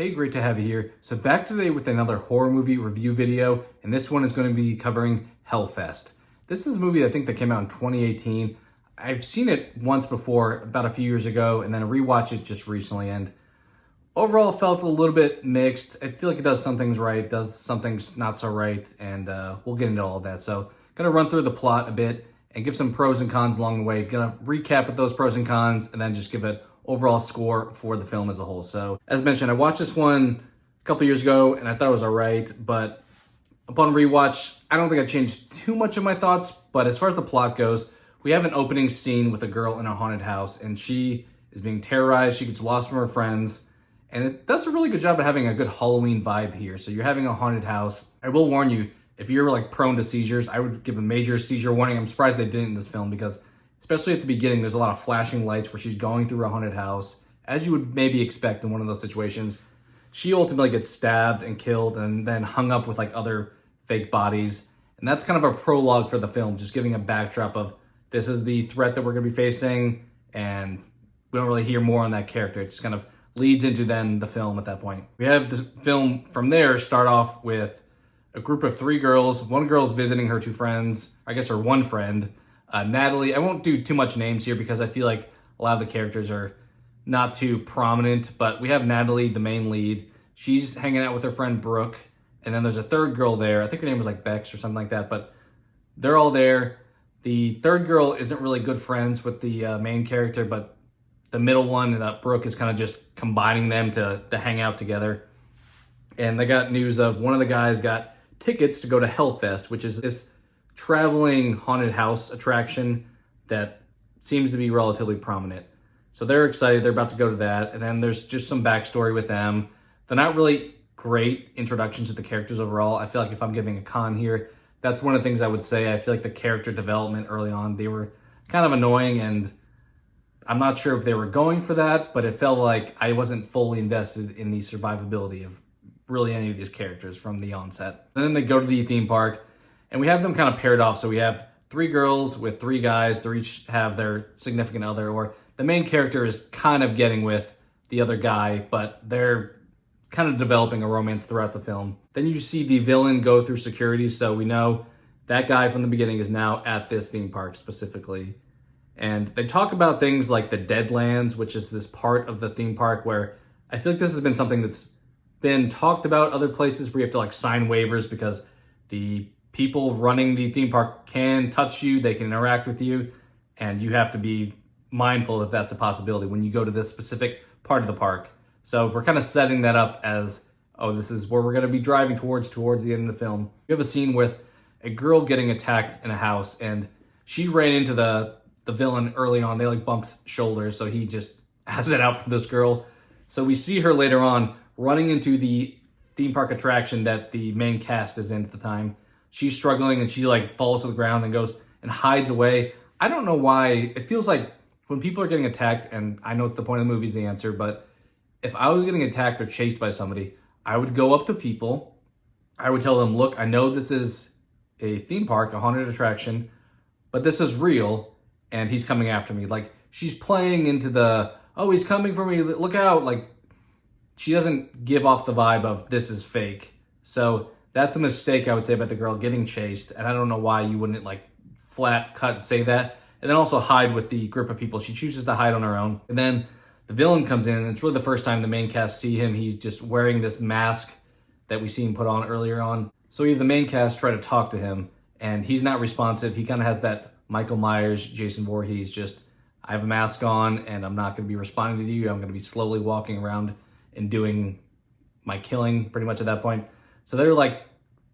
Hey, great to have you here. So back today with another horror movie review video, and this one is going to be covering Hellfest. This is a movie I think that came out in 2018. I've seen it once before, about a few years ago, and then rewatched it just recently, and overall felt a little bit mixed. I feel like it does some things right, does some things not so right, and we'll get into all of that. So gonna run through the plot a bit and give some pros and cons along the way. Gonna recap with those pros and cons, and then just give it overall score for the film as a whole. So as mentioned, I watched this one a couple years ago and I thought it was all right, but upon rewatch, I don't think I changed too much of my thoughts. But as far as the plot goes, we have an opening scene with a girl in a haunted house, and she is being terrorized. She gets lost from her friends, and it does a really good job of having a good Halloween vibe here. So you're having a haunted house. I will warn you, if you're like prone to seizures, I would give a major seizure warning. I'm surprised they didn't in this film, because especially at the beginning, there's a lot of flashing lights where she's going through a haunted house, as you would maybe expect in one of those situations. She ultimately gets stabbed and killed and then hung up with like other fake bodies. And that's kind of a prologue for the film, just giving a backdrop of this is the threat that we're going to be facing, and we don't really hear more on that character. It just kind of leads into then the film at that point. We have the film from there start off with a group of three girls. One girl is visiting her two friends, I guess her one friend, Natalie. I won't do too much names here because I feel like a lot of the characters are not too prominent, but we have Natalie, the main lead. She's hanging out with her friend Brooke, and then there's a third girl there. I think her name was like Bex or something like that, but they're all there. The third girl isn't really good friends with the main character, but the middle one, Brooke, is kind of just combining them to hang out together. And they got news of one of the guys got tickets to go to Hellfest, which is this traveling haunted house attraction that seems to be relatively prominent. So they're excited. They're about to go to that. And then there's just some backstory with them. They're not really great introductions to the characters overall. I feel like if I'm giving a con here, that's one of the things I would say. I feel like the character development early on, they were kind of annoying, and I'm not sure if they were going for that, but it felt like I wasn't fully invested in the survivability of really any of these characters from the onset. And then they go to the theme park, and we have them kind of paired off. So we have three girls with three guys. They each have their significant other, or the main character is kind of getting with the other guy, but they're kind of developing a romance throughout the film. Then you see the villain go through security. So we know that guy from the beginning is now at this theme park specifically. And they talk about things like the Deadlands, which is this part of the theme park where I feel like this has been something that's been talked about other places where you have to like sign waivers because the people running the theme park can touch you, they can interact with you, and you have to be mindful that that's a possibility when you go to this specific part of the park. So we're kind of setting that up as, oh, this is where we're going to be driving towards the end of the film. We have a scene with a girl getting attacked in a house, and she ran into the villain early on. They like bumped shoulders, so he just has it out for this girl. So we see her later on running into the theme park attraction that the main cast is in at the time. She's struggling, and she like falls to the ground and goes and hides away. I don't know why. It feels like when people are getting attacked, and I know the point of the movie is the answer, but if I was getting attacked or chased by somebody, I would go up to people. I would tell them, look, I know this is a theme park, a haunted attraction, but this is real, and he's coming after me. Like, she's playing into the, oh, he's coming for me, look out. Like, she doesn't give off the vibe of this is fake. So that's a mistake, I would say, about the girl getting chased. And I don't know why you wouldn't like flat cut say that. And then also hide with the group of people. She chooses to hide on her own. And then the villain comes in, and it's really the first time the main cast see him. He's just wearing this mask that we see him put on earlier on. So we have the main cast try to talk to him, and he's not responsive. He kind of has that Michael Myers, Jason Voorhees, just, I have a mask on, and I'm not going to be responding to you. I'm going to be slowly walking around and doing my killing pretty much at that point. So they're like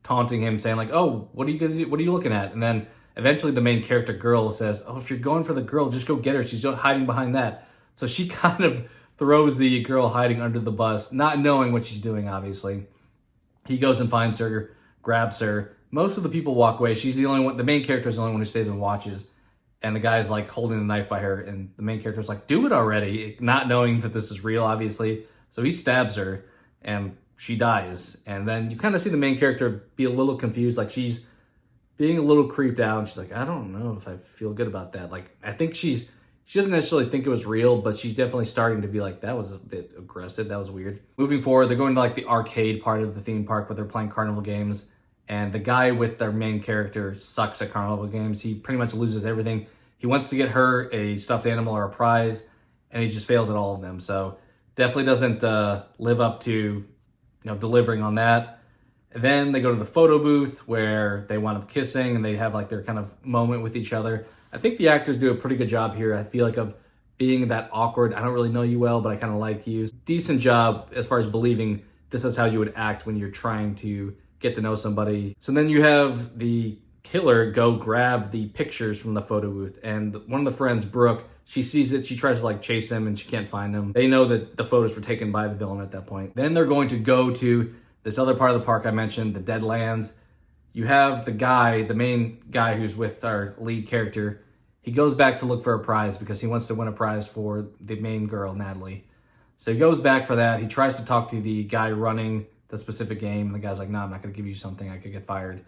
taunting him, saying like, oh, what are you going to do? What are you looking at? And then eventually the main character girl says, oh, if you're going for the girl, just go get her. She's hiding behind that. So she kind of throws the girl hiding under the bus, not knowing what she's doing, obviously. He goes and finds her, grabs her. Most of the people walk away. She's the only one, the main character is the only one who stays and watches. And the guy's like holding the knife by her, and the main character's like, do it already, not knowing that this is real, obviously. So he stabs her, and she dies. And then you kind of see the main character be a little confused, like she's being a little creeped out. And she's like, I don't know if I feel good about that. Like, I think she's She doesn't necessarily think it was real, but she's definitely starting to be like, that was a bit aggressive. That was weird. Moving forward, they're going to like the arcade part of the theme park where they're playing carnival games. And the guy with their main character sucks at carnival games. He pretty much loses everything. He wants to get her a stuffed animal or a prize, and he just fails at all of them. So definitely doesn't live up to delivering on that. And then they go to the photo booth where they wind up kissing and they have like their kind of moment with each other. I think the actors do a pretty good job here. I feel like of being that awkward. I don't really know you well, but I kind of like you. Decent job as far as believing this is how you would act when you're trying to get to know somebody. So then you have the killer go grab the pictures from the photo booth, and one of the friends, Brooke, she sees it. She tries to like chase him and she can't find him. They know that the photos were taken by the villain at that point. Then they're going to go to this other part of the park I mentioned, the Deadlands. You have the guy, the main guy who's with our lead character. He goes back to look for a prize because he wants to win a prize for the main girl, Natalie. So he goes back for that. He tries to talk to the guy running the specific game, and the guy's like, no, I'm not going to give you something. I could get fired.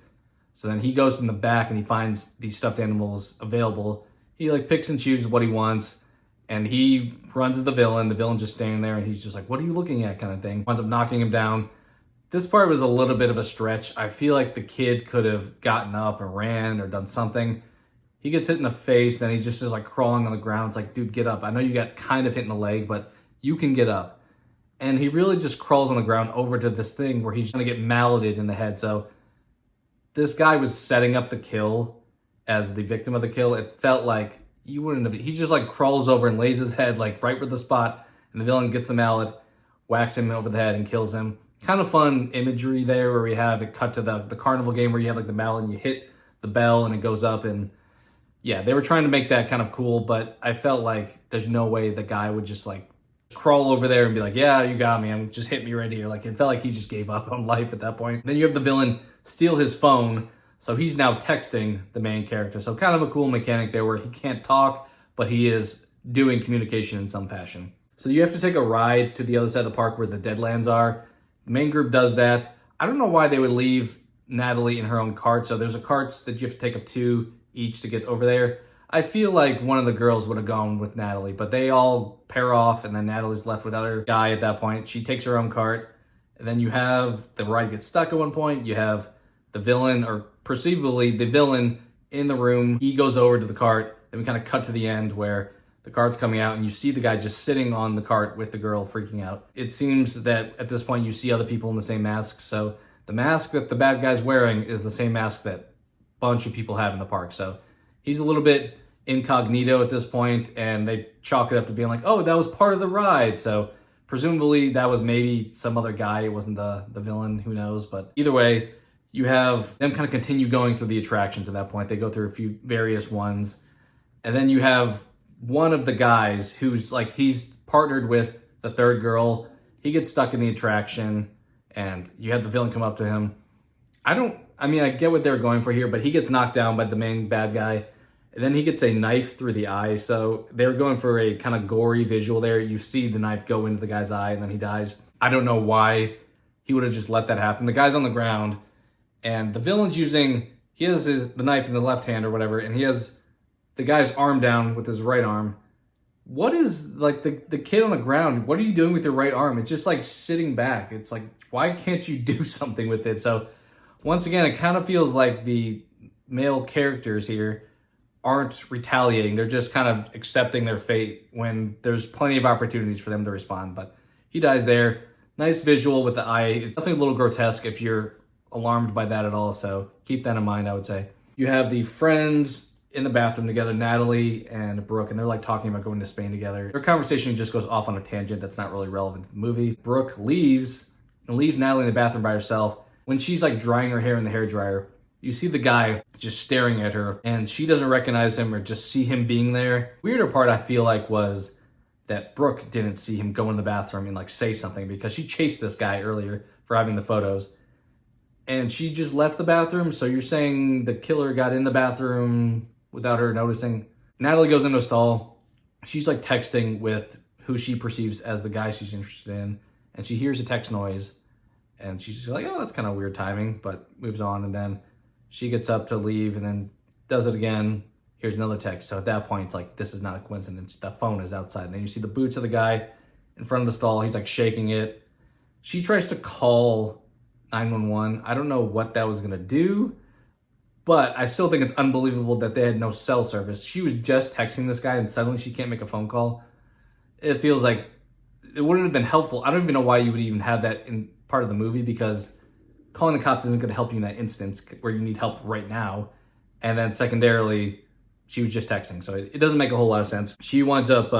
So then he goes in the back and he finds these stuffed animals available. He like picks and chooses what he wants, and he runs to the villain. The villain's just standing there, and he's just like, what are you looking at, kind of thing. Winds up knocking him down. This part was a little bit of a stretch. I feel like the kid could have gotten up and ran or done something. He gets hit in the face, then he just is like crawling on the ground. It's like, dude, get up. I know you got kind of hit in the leg, but you can get up. And he really just crawls on the ground over to this thing where he's going to get malleted in the head. So this guy was setting up the kill as the victim of the kill. It felt like you wouldn't have, he just like crawls over and lays his head like right where the spot, and the villain gets the mallet, whacks him over the head and kills him. Kind of fun imagery there where we have it cut to the carnival game where you have like the mallet and you hit the bell and it goes up. And yeah, they were trying to make that kind of cool, but I felt like there's no way the guy would just like crawl over there and be like, yeah, you got me. Just hit me right here. Like it felt like he just gave up on life at that point. Then you have the villain steal his phone. So he's now texting the main character. So kind of a cool mechanic there where he can't talk, but he is doing communication in some fashion. So you have to take a ride to the other side of the park where the Deadlands are. The main group does that. I don't know why they would leave Natalie in her own cart. So there's a cart that you have to take of 2 each to get over there. I feel like one of the girls would have gone with Natalie, but they all pair off, and then Natalie's left with other guy at that point. She takes her own cart, and then you have the ride get stuck at one point. You have the villain, or perceivably the villain, in the room. He goes over to the cart, then we kind of cut to the end where the cart's coming out, and you see the guy just sitting on the cart with the girl freaking out. It seems that at this point you see other people in the same mask, so the mask that the bad guy's wearing is the same mask that a bunch of people have in the park. So he's a little bit incognito at this point, and they chalk it up to being like, oh, that was part of the ride. So presumably that was maybe some other guy. It wasn't the villain, who knows. But either way, you have them kind of continue going through the attractions at that point. They go through a few various ones. And then you have one of the guys who's like, he's partnered with the third girl. He gets stuck in the attraction, and you have the villain come up to him. I get what they're going for here, but he gets knocked down by the main bad guy. And then he gets a knife through the eye. So they're going for a kind of gory visual there. You see the knife go into the guy's eye, and then he dies. I don't know why he would have just let that happen. The guy's on the ground, and the villain's he has the knife in the left hand or whatever, and he has the guy's arm down with his right arm. What is, like, the kid on the ground, what are you doing with your right arm? It's just like sitting back. It's like, why can't you do something with it? So once again, it kind of feels like the male characters here aren't retaliating. They're just kind of accepting their fate when there's plenty of opportunities for them to respond. But he dies there. Nice visual with the eye. It's definitely a little grotesque if you're alarmed by that at all. So keep that in mind, I would say. You have the friends in the bathroom together, Natalie and Brooke, and they're like talking about going to Spain together. Their conversation just goes off on a tangent that's not really relevant to the movie. Brooke leaves Natalie in the bathroom by herself. When she's like drying her hair in the hairdryer, you see the guy just staring at her, and she doesn't recognize him or just see him being there. Weirder part, I feel like, was that Brooke didn't see him go in the bathroom and like say something, because she chased this guy earlier for having the photos, and she just left the bathroom. So you're saying the killer got in the bathroom without her noticing? Natalie goes into a stall. She's like texting with who she perceives as the guy she's interested in, and she hears a text noise, and she's just like, oh, that's kind of weird timing, but moves on. And then she gets up to leave and then does it again. here's another text. So at that point, it's like, this is not a coincidence. The phone is outside. And then you see the boots of the guy in front of the stall. He's like shaking it. She tries to call 911. I don't know what that was going to do, but I still think it's unbelievable that they had no cell service. She was just texting this guy and suddenly she can't make a phone call. It feels like it wouldn't have been helpful. I don't even know why you would even have that in part of the movie, because calling the cops isn't going to help you in that instance where you need help right now. And then secondarily, she was just texting. So it doesn't make a whole lot of sense. She winds up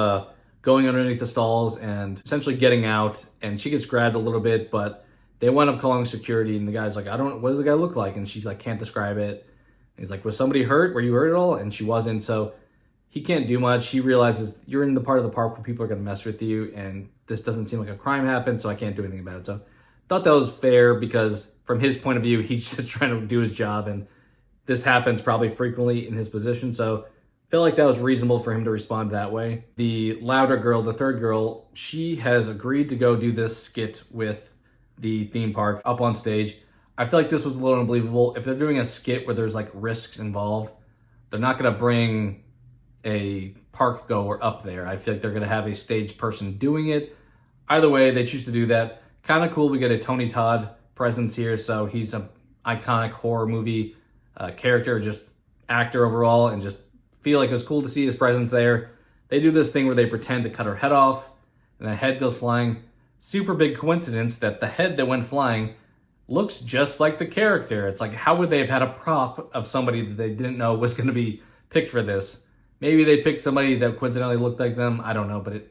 going underneath the stalls and essentially getting out, and she gets grabbed a little bit, but they wind up calling security, and the guy's like, what does the guy look like? And she's like, can't describe it. And he's like, was somebody hurt? Were you hurt at all? And she wasn't. So he can't do much. She realizes you're in the part of the park where people are going to mess with you, and this doesn't seem like a crime happened, so I can't do anything about it. So thought that was fair, because from his point of view, he's just trying to do his job, and this happens probably frequently in his position. So felt like that was reasonable for him to respond that way. The louder girl, the third girl, she has agreed to go do this skit with the theme park up on stage. I feel like this was a little unbelievable. If they're doing a skit where there's like risks involved, they're not going to bring a park goer up there. I feel like they're going to have a stage person doing it. Either way, they choose to do that. Kind of cool. We get a Tony Todd presence here. So he's an iconic horror movie character, just actor overall, and just feel like it was cool to see his presence there. They do this thing where they pretend to cut her head off, and the head goes flying. Super big coincidence that the head that went flying looks just like the character. It's like, how would they have had a prop of somebody that they didn't know was going to be picked for this? Maybe they picked somebody that coincidentally looked like them. I don't know, but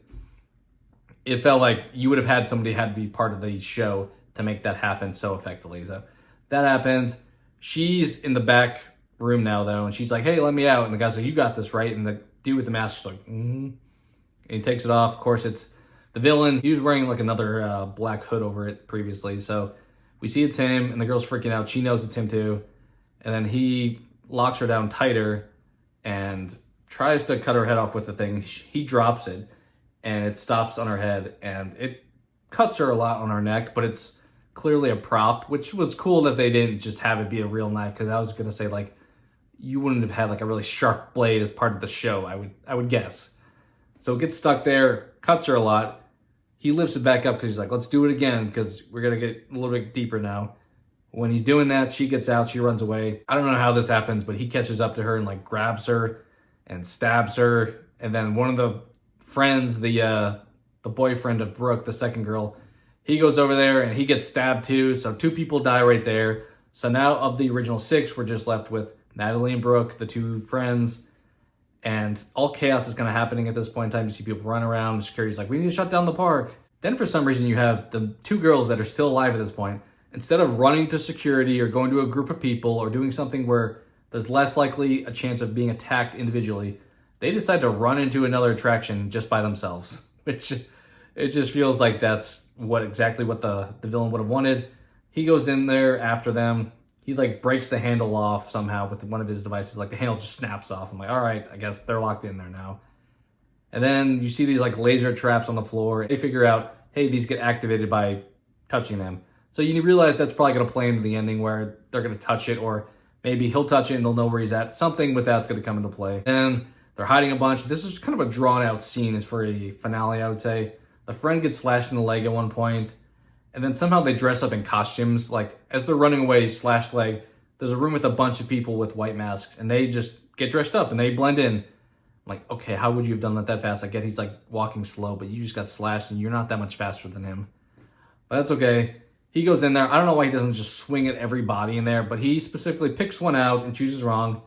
it felt like you would have had somebody had to be part of the show to make that happen so effectively. So that happens. She's in the back room now, though, and she's like, hey, let me out. And the guy's like, you got this, right? And the dude with the mask is like, And he takes it off. Of course, it's the villain. He was wearing like another black hood over it previously. So we see it's him, and the girl's freaking out. She knows it's him too. And then he locks her down tighter and tries to cut her head off with the thing. He drops it, and it stops on her head, and it cuts her a lot on her neck, but it's clearly a prop, which was cool that they didn't just have it be a real knife, because I was going to say, like, you wouldn't have had like a really sharp blade as part of the show, I would guess. So it gets stuck there, cuts her a lot. He lifts it back up because he's like, let's do it again, because we're going to get a little bit deeper now. When he's doing that, she gets out, she runs away. I don't know how this happens, but he catches up to her and like grabs her and stabs her. And then one of the friends, the boyfriend of Brooke, the second girl, he goes over there and he gets stabbed too. So 2 people die right there. So now of the original 6, we're just left with Natalie and Brooke, the 2 friends, and all chaos is kind of happening at this point in time. You see people run around, security's like, we need to shut down the park. Then for some reason you have the 2 girls that are still alive at this point. Instead of running to security or going to a group of people or doing something where there's less likely a chance of being attacked individually, they decide to run into another attraction just by themselves, which it just feels like that's exactly what the villain would have wanted. He goes in there after them. He like breaks the handle off somehow with one of his devices. Like the handle just snaps off. I'm like, all right, I guess they're locked in there now. And then you see these like laser traps on the floor. They figure out, hey, these get activated by touching them. So you realize that's probably going to play into the ending where they're going to touch it, or maybe he'll touch it and they'll know where he's at. Something with that's going to come into play. And they're hiding a bunch. This is kind of a drawn out scene as for a finale, I would say. The friend gets slashed in the leg at one point. And then somehow they dress up in costumes. Like, as they're running away, slashed leg, there's a room with a bunch of people with white masks, and they just get dressed up, and they blend in. I'm like, okay, how would you have done that fast? I get he's, like, walking slow, but you just got slashed, and you're not that much faster than him. But that's okay. He goes in there. I don't know why he doesn't just swing at everybody in there, but he specifically picks one out and chooses wrong.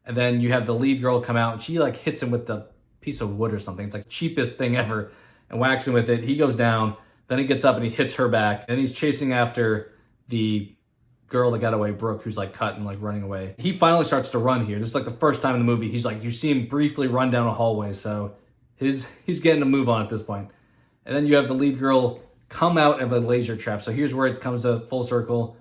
And then you have the lead girl come out, and she, like, hits him with the piece of wood or something. It's, like, the cheapest thing ever, and whacks him with it. He goes down. Then he gets up and he hits her back. And he's chasing after the girl that got away, Brooke, who's like cut and like running away. He finally starts to run here. This is like the first time in the movie. He's like, you see him briefly run down a hallway. So he's getting a move on at this point. And then you have the lead girl come out of a laser trap. So here's where it comes to full circle.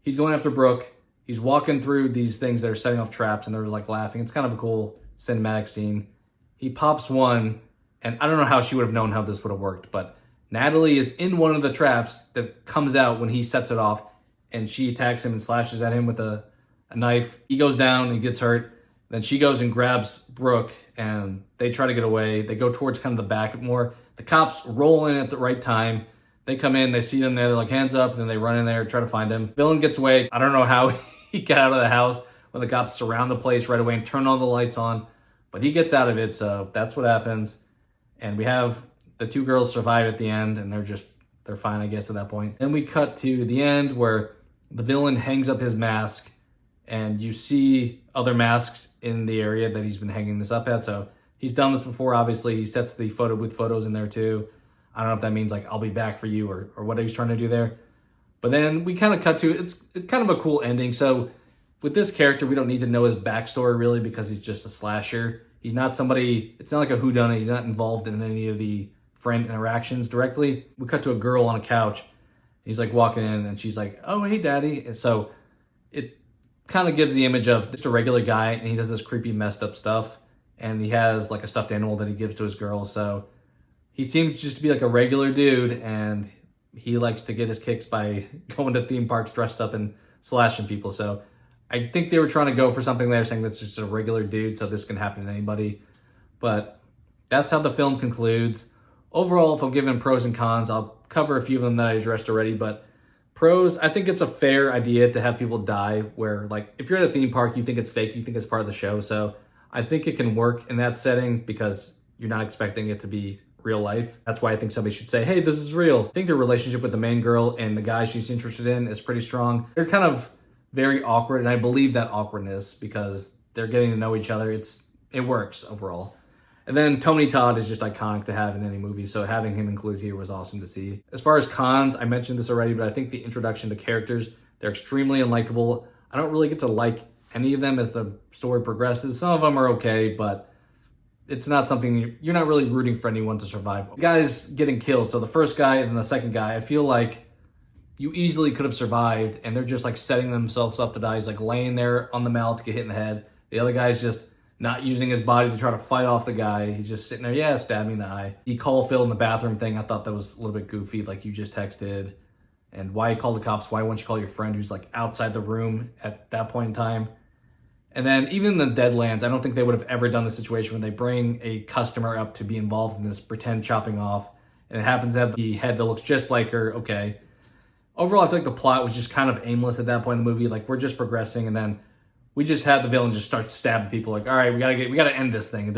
He's going after Brooke. He's walking through these things that are setting off traps, and they're like laughing. It's kind of a cool cinematic scene. He pops one, and I don't know how she would have known how this would have worked, but Natalie is in one of the traps that comes out when he sets it off, and she attacks him and slashes at him with a knife. He goes down and gets hurt. Then she goes and grabs Brooke, and they try to get away. They go towards kind of the back more. The cops roll in at the right time. They come in, they see them there, they're like, hands up, and then they run in there, try to find him. Villain gets away. I don't know how he got out of the house when the cops surround the place right away and turn all the lights on, but he gets out of it, so that's what happens. And we have the two girls survive at the end, and they're fine, I guess, at that point. Then we cut to the end where the villain hangs up his mask, and you see other masks in the area that he's been hanging this up at. So he's done this before, obviously. He sets the photo booth photos in there too. I don't know if that means like, I'll be back for you or what he's trying to do there. But then we kind of cut to, it's kind of a cool ending. So with this character, we don't need to know his backstory really because he's just a slasher. He's not somebody, it's not like a whodunit. He's not involved in any of the friend interactions directly. We cut to a girl on a couch. He's like walking in and she's like, oh, hey, daddy. And so it kind of gives the image of just a regular guy, and he does this creepy messed up stuff. And he has like a stuffed animal that he gives to his girl. So he seems just to be like a regular dude, and he likes to get his kicks by going to theme parks dressed up and slashing people. So I think they were trying to go for something there, saying that's just a regular dude, so this can happen to anybody. But that's how the film concludes. Overall, if I'm giving pros and cons, I'll cover a few of them that I addressed already. But pros, I think it's a fair idea to have people die where, like, if you're at a theme park, you think it's fake, you think it's part of the show. So I think it can work in that setting because you're not expecting it to be real life. That's why I think somebody should say, hey, this is real. I think the relationship with the main girl and the guy she's interested in is pretty strong. They're kind of very awkward, and I believe that awkwardness because they're getting to know each other. It works overall. And then Tony Todd is just iconic to have in any movie, so having him included here was awesome to see. As far as cons, I mentioned this already, but I think the introduction to characters, they're extremely unlikable. I don't really get to like any of them as the story progresses. Some of them are okay, but it's not something, you're not really rooting for anyone to survive. The guy's getting killed, so the first guy and the second guy, I feel like you easily could have survived, and they're just like setting themselves up to die. He's like laying there on the mallet to get hit in the head. The other guy's just not using his body to try to fight off the guy. He's just sitting there, yeah, stab me in the eye. He called Phil in the bathroom thing. I thought that was a little bit goofy, like you just texted. And why you call the cops? Why won't you call your friend who's like outside the room at that point in time? And then even in the Deadlands, I don't think they would have ever done the situation where they bring a customer up to be involved in this pretend chopping off. And it happens to have the head that looks just like her. Okay. Overall, I feel like the plot was just kind of aimless at that point in the movie. Like, we're just progressing, and then we just had the villain just start stabbing people. Like, all right, we gotta end this thing.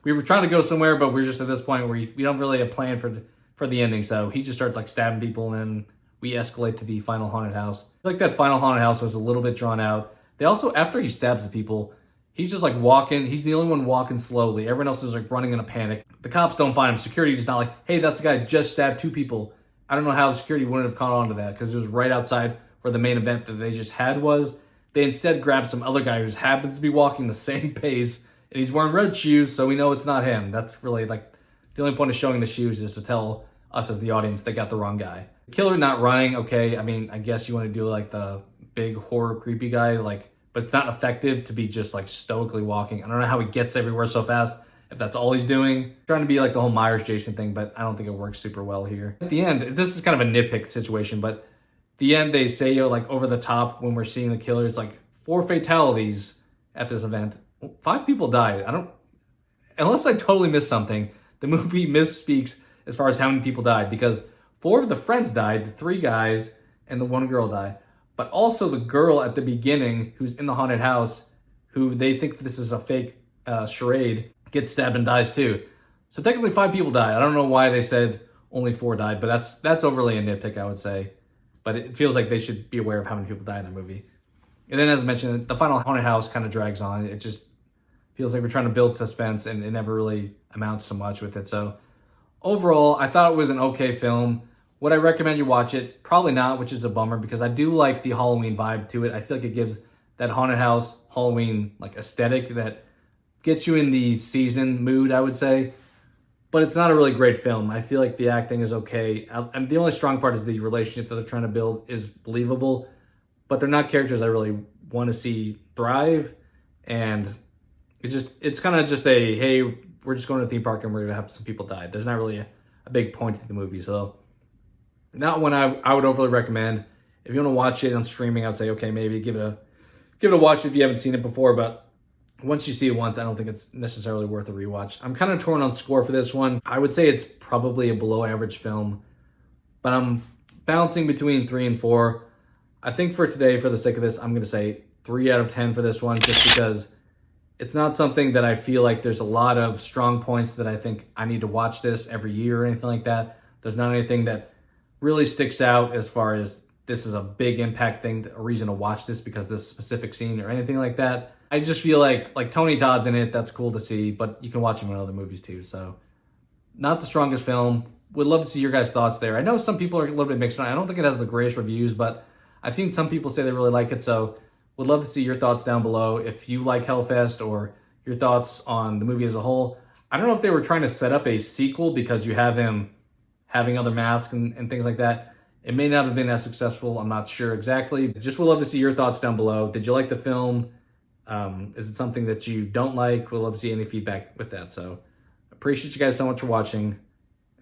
We were trying to go somewhere, but we're just at this point where we don't really have a plan for the ending. So he just starts like stabbing people, and then we escalate to the final haunted house. I feel like that final haunted house was a little bit drawn out. They also, after he stabs the people, he's just like walking. He's the only one walking slowly. Everyone else is like running in a panic. The cops don't find him. Security is not like, hey, that's the guy who just stabbed two people. I don't know how the security wouldn't have caught on to that because it was right outside where the main event that they just had was. They instead grabbed some other guy who happens to be walking the same pace, and he's wearing red shoes, so we know it's not him. That's really like the only point of showing the shoes is to tell us as the audience they got the wrong guy. The killer not running, okay. I mean, I guess you want to do like the big horror creepy guy, like, but it's not effective to be just like stoically walking. I don't know how he gets everywhere so fast. If that's all he's doing, trying to be like the whole Myers Jason thing, but I don't think it works super well here. At the end, this is kind of a nitpick situation, but the end they say, like over the top when we're seeing the killer, it's like 4 fatalities at this event. 5 people died. Unless I totally missed something, the movie misspeaks as far as how many people died, because 4 of the friends died, the 3 guys and the 1 girl died. But also the girl at the beginning who's in the haunted house, who they think this is a fake charade, gets stabbed and dies too. So technically 5 people died. I don't know why they said only 4 died, but that's overly a nitpick, I would say. But it feels like they should be aware of how many people die in the movie. And then, as mentioned, the final haunted house kind of drags on. It just feels like we're trying to build suspense, and it never really amounts to much with it. So overall, I thought it was an okay film. Would I recommend you watch it? Probably not, which is a bummer because I do like the Halloween vibe to it. I feel like it gives that haunted house Halloween like aesthetic that gets you in the season mood, I would say. But it's not a really great film. I feel like the acting is okay. And the only strong part is the relationship that they're trying to build is believable. But they're not characters I really want to see thrive. And it's kind of just a, hey, we're just going to a theme park and we're going to have some people die. There's not really a big point to the movie. So not one I would overly recommend. If you want to watch it on streaming, I would say, okay, maybe give it a watch if you haven't seen it before. But Once you see it once, I don't think it's necessarily worth a rewatch. I'm kind of torn on score for this one. I would say it's probably a below average film, but I'm balancing between 3 and 4. I think for today, for the sake of this, I'm going to say 3 out of 10 for this one, just because it's not something that I feel like there's a lot of strong points that I think I need to watch this every year or anything like that. There's not anything that really sticks out as far as this is a big impact thing, a reason to watch this because this specific scene or anything like that. I just feel like Tony Todd's in it. That's cool to see, but you can watch him in other movies too. So not the strongest film. Would love to see your guys' thoughts there. I know some people are a little bit mixed on it. I don't think it has the greatest reviews, but I've seen some people say they really like it. So would love to see your thoughts down below. If you like Hellfest or your thoughts on the movie as a whole. I don't know if they were trying to set up a sequel because you have him having other masks and things like that. It may not have been as successful. I'm not sure exactly. Just would love to see your thoughts down below. Did you like the film? Is it something that you don't like? We'd love to see any feedback with that. So appreciate you guys so much for watching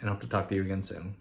and hope to talk to you again soon.